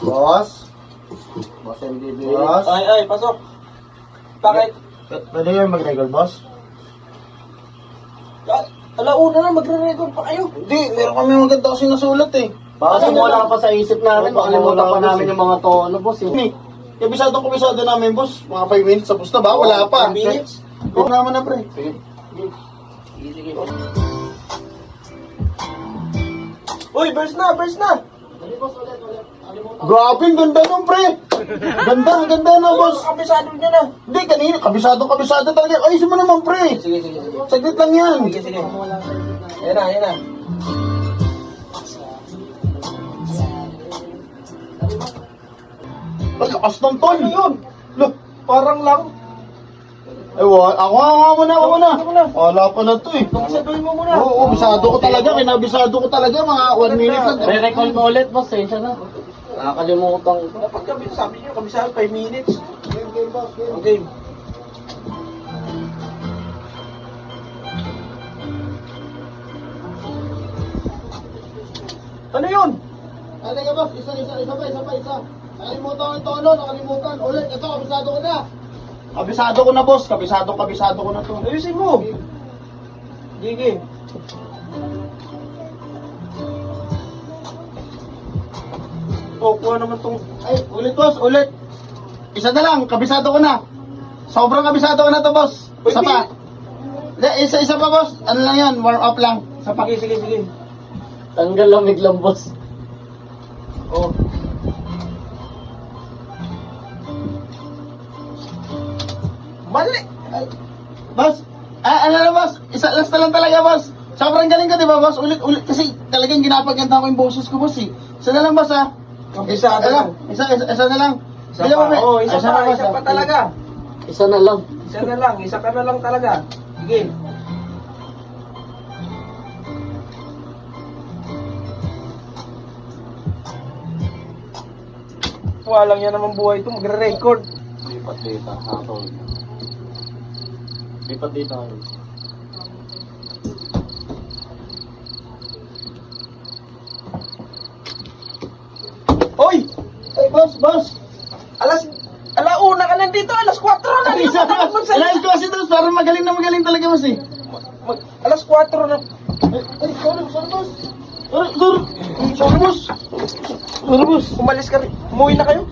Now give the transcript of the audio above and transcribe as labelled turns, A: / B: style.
A: Boss? Boss MDB? Boss?
B: Ay, pasok. Bakit?
A: Pwede yung mag-record, boss?
B: Alauna na, magre-record pa kayo.
A: Hindi, meron kami maganda kasi nasulat eh.
C: Baka wala pa sa isip namin, baka limutan pa namin yung mga tono, boss eh.
A: Kabisado namin, boss. Mga 5 minutes, tapos na ba? Wala pa.
B: 5 minutes?
A: Oo naman na, pre.
C: Sige.
B: Sige. Uy, burst na!
A: Grabe, ang ganda nun, pre. Ang ganda na, boss.
B: Kabisado nyo na.
A: Hindi, kanina, kabisado talaga. Ayusin mo naman, pre.
B: Sige.
A: Saglit lang yan.
B: Sige. Ayan na.
A: Ay, kakas ng ton.
B: Ano yun?
A: Look,
B: Parang lang.
A: ako muna. Wala pala to eh.
B: Sabihin mo muna.
A: Oo, bisado ko talaga. Kinabisado ko talaga. Mga 1 minute lang.
C: Re-recall ko ulit, boss. Sensya na. Nakakalimutan ko.
B: Dapat sabi nyo, kabisado 5 minutes. Okay. Ano yun?
A: Ano nga, boss? Isa pa. Nakalimutan ko yung tono. Ulit, ito, kabisado ko na. Kabisado ko na, boss. Kabisado ko na to.
B: Ayusin mo. Sige. Kuha naman tong...
A: Ay, ulit, boss. Isa na lang, kabisado ko na. Sobrang kabisado ko na to, boss. Isa pa. Isa pa, boss. Ano lang yan, warm up lang. Isa pa.
B: Sige.
C: Tanggal lamig lang, boss.
B: Oh. Mali!
A: Ay, boss. Ano na, boss? Last na lang talaga, boss. Sobrang galing ko, di ba, boss? Ulit. Kasi talagang ginapaganda ko yung boses ko, boss, eh. Isa na lang, boss, ha?
B: Kabisado lang.
A: Isa na lang.
B: Isa pa. Oo, isa pa talaga.
C: Isa na lang.
B: Isa ka na lang talaga. Sige. Walang yan naman buhay ito, magre-record.
C: Lipat dito. Hatol. Lipat dito.
B: Hoy!
A: Ay, boss.
B: Alauna ka nandito, alas 4 na.
A: Ay, isa na. Alain ko kasi to, parang magaling talaga, boss, eh.
B: Alas 4 na.
A: Sorry, boss. Sorry, boss.
B: Umalis ka rin. Umuwi na kayo?